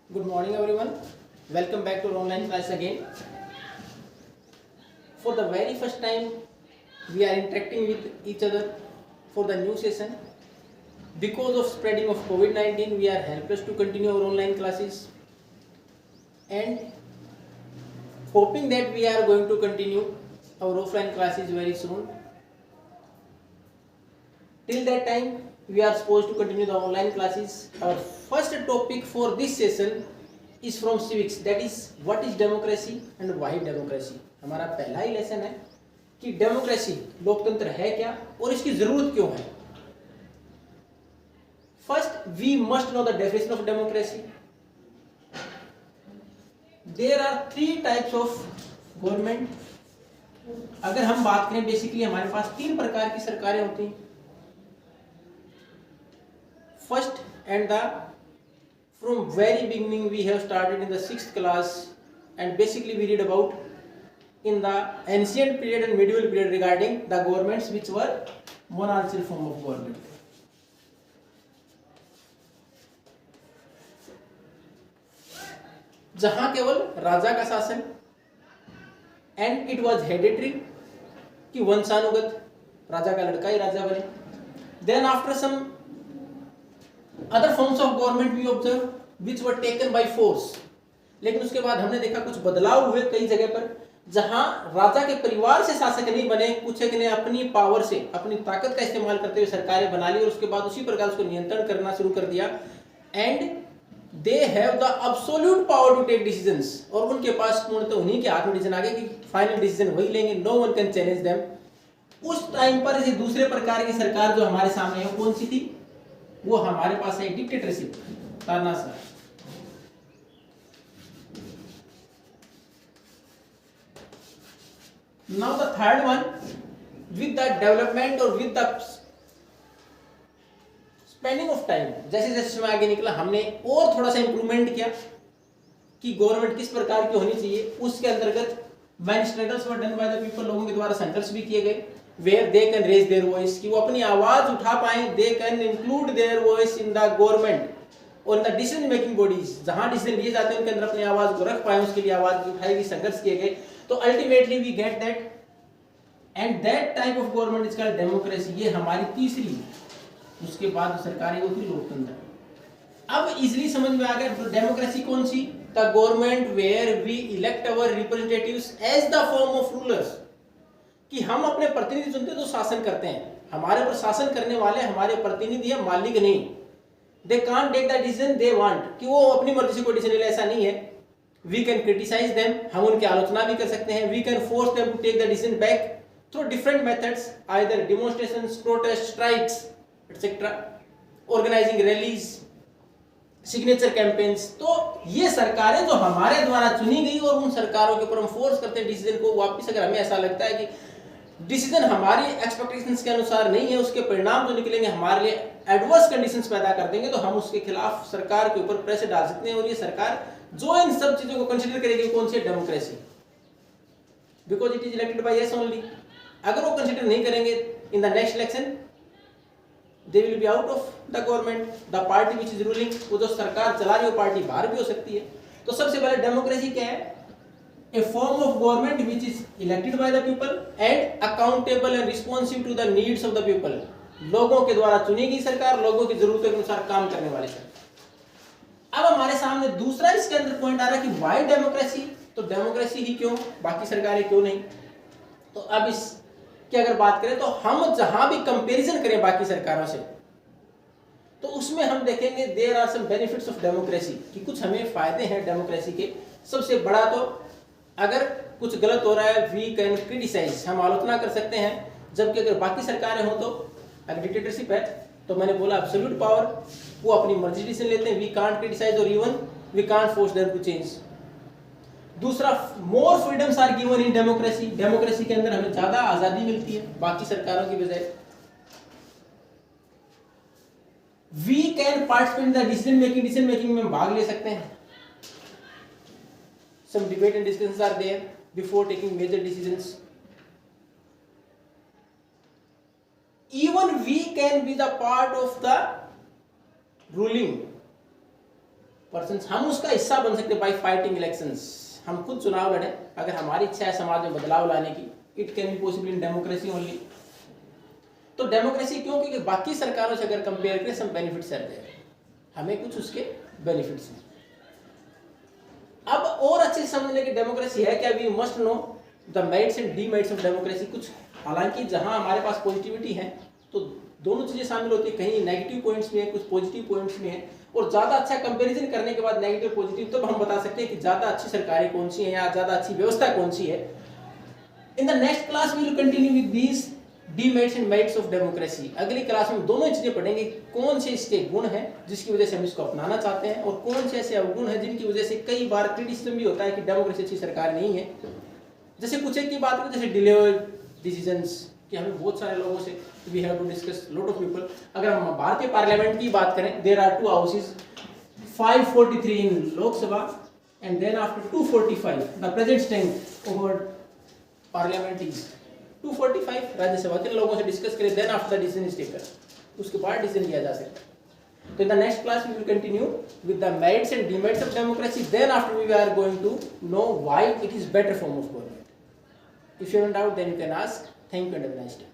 Good morning, everyone. Welcome back to our online class again. For the very first time, we are interacting with each other for the new session. Because of spreading of COVID-19, we are helpless to continue our online classes, and hoping that we are going to continue our offline classes very soon. Till that time, we are supposed to continue the online classes. Our first topic for this session is from civics, that is what is democracy and why democracy. हमारा पहला ही lesson है कि democracy लोकतंत्र है क्या और इसकी जरूरत क्यों है. First we must know the definition of democracy. There are three types of government. अगर हम बात करें बेसिकली हमारे पास तीन प्रकार की सरकारें होती हैं. First and from very beginning we have started in the 6th class, and basically we read about in the ancient period and medieval period regarding the governments which were monarchical form of government. जहां केवल राजा का शासन and it was hereditary कि वंशानुगत राजा का लड़का ही राजा बने. Then after some other forms of government we observe which were taken by force. लेकिन उसके बाद हमने देखा कुछ बदलाव हुए कई जगह पर जहां राजा के परिवार से शासक नहीं बने, कुछ एक ने अपनी पावर से अपनी ताकत का इस्तेमाल करते हुए सरकारें बना ली और उसके बाद उसी प्रकार उसको नियंत्रण करना शुरू कर दिया. And they have the absolute power to take decisions. और उनके पास पूर्णतः उन्हीं के हाथ में डिसीजन आ गए कि फाइनल डिसीजन वही लेंगे. No one can challenge them. उस टाइम पर ये दूसरे प्रकार की सरकार जो हमारे सामने है कौन सी थी? वो हमारे पास है डिक्टेटरशिप, तानाशाह. Now the third one with the development और with the spending of time, जैसे जैसे समय आगे निकला हमने और थोड़ा सा इंप्रूवमेंट किया कि गवर्नमेंट किस प्रकार की होनी चाहिए. उसके अंतर्गत when struggles were done by the people, लोगों के द्वारा संघर्ष भी किए गए. Where they can raise their voice, कि वो अपनी आवाज उठा पाए. They can include their voice in the government और in the decision making bodies. जहां डिसीजन लिए जाते हैं उनके अंदर अपनी आवाज को रख पाए, उसके लिए आवाज उठाई गई, संघर्ष किए गए. तो ultimately we get that, and that type of government is called democracy. ये हमारी तीसरी. उसके बाद सरकारी वो थी लोकतंत्र. अब इजिली समझ में आ गया डेमोक्रेसी कौन सी? The government where we elect our representatives as the form of rulers. कि हम अपने प्रतिनिधि चुनते तो शासन करते हैं. हमारे पर शासन करने वाले हमारे प्रतिनिधि है, मालिक नहीं. They can't take the decision they want, कि वो अपनी मर्जी से कोई डिसीजन ले, ऐसा नहीं है. वी कैन क्रिटिसाइज देम, हम उनकी आलोचना भी कर सकते हैं. We can force them to take the decision back through different methods, either demonstrations, protest, strikes etcetera, organising rallies, signature campaigns. तो ये सरकारें जो हमारे द्वारा चुनी गई और उन सरकारों के ऊपर हम फोर्स करते हैं डिसीजन को वापस. अगर हमें ऐसा लगता है कि डिसीजन हमारी एक्सपेक्टेशंस के अनुसार नहीं है, उसके परिणाम जो निकलेंगे हमारे लिए एडवर्स कंडीशंस पैदा कर देंगे, तो हम उसके खिलाफ सरकार के ऊपर प्रेशर डाल सकते हैं. और ये सरकार जो इन सब चीजों को कंसीडर करेगी कौन सी? Democracy. Because it is elected by us only. अगर वो कंसीडर नहीं करेंगे in the next election, they will be out of the government. The party which is ruling, वो जो सरकार चला रही है वो पार्टी बाहर भी हो सकती है. तो सबसे पहले डेमोक्रेसी क्या है? A form of government which is elected by the people and accountable and responsive to the needs of the people. लोगों के द्वारा चुनी गई सरकार, लोगों की जरूरतों के अनुसार काम करने वाली सरकार. अब हमारे सामने दूसरा इसके अंदर पॉइंट आ रहा है कि व्हाई डेमोक्रेसी. तो डेमोक्रेसी ही क्यों, बाकी सरकारें क्यों नहीं? तो अब इस की अगर बात करें तो हम जहां भी कंपैरिजन करें बाकी सरकारों से, तो उसमें हम देखेंगे there are some benefits of democracy, कि कुछ हमें फायदे हैं डेमोक्रेसी के. सबसे बड़ा तो अगर कुछ गलत हो रहा है वी कैन क्रिटिसाइज, हम आलोचना कर सकते हैं. जबकि अगर बाकी सरकारें हो तो अगर डिक्टेटरशिप है तो मैंने बोला एब्सोल्यूट पावर, वो अपनी मर्जी डिसीजन लेते हैं. वी कांट क्रिटिसाइज और even we can't force them to change. दूसरा, more freedoms are given in democracy. Democracy के अंदर हमें ज्यादा आजादी मिलती है बाकी सरकारों की बजाय. We can participate in the decision making में भाग ले सकते हैं. Some debate and discussions are there before taking major decisions. Even we can be the part of the ruling persons, हम उसका हिस्सा बन सकते हैं बाय फाइटिंग इलेक्शंस। हम खुद चुनाव लड़े, अगर हमारी इच्छा है समाज में बदलाव लाने की, it can be possible in democracy only. तो डेमोक्रेसी क्यों? क्योंकि बाकी सरकारों से अगर कंपेयर करें सब बेनिफिट्स रहते हैं, हमें कुछ उसके बेनिफिट्स हैं। अब और अच्छे से समझने की डेमोक्रेसी है क्या, we must know the merits and demerits of democracy. कुछ हालांकि जहां हमारे पास पॉजिटिविटी है तो दोनों चीजें शामिल होती है, कहीं नेगेटिव पॉइंट्स भी हैं, कुछ पॉजिटिव पॉइंट्स भी हैं, और ज्यादा अच्छा कंपैरिजन करने के बाद नेगेटिव पॉजिटिव तब हम बता सकते हैं कि ज्यादा अच्छी सरकारें कौन सी हैं या ज्यादा अच्छी व्यवस्था कौन सी है। In the next class we will continue with these demerits and merits of democracy. अगली क्लास में दोनों चीजें पढ़ेंगे, कौन से इसके गुण हैं जिसकी वजह से हम इसको अपनाना चाहते हैं, और कौन से ऐसे अवगुण हैं जिनकी वजह से कई बार क्रिटिसिज्म भी होता है कि डेमोक्रेसी अच्छी सरकार नहीं है। जैसे कुछ एक की बात करें, जैसे डिलेड डिसीजंस, कि हमें बहुत सारे लोगों से we have to discuss lot of people. अगर हम भारतीय पार्लियामेंट की बात करें, there are 2 houses, 543 in Lok Sabha and then after 245 the present strength over parliament is 245 Rajya Sabha के लोगों से डिस्कस करें, then after the decision is taken, उसके बाद डिसीजन लिया जा सकता है। तो in the next class we will continue with the merits and demerits of democracy, then after we are going to know why it is better form of government. If you have a doubt, then you can ask. Thank you and have a nice day.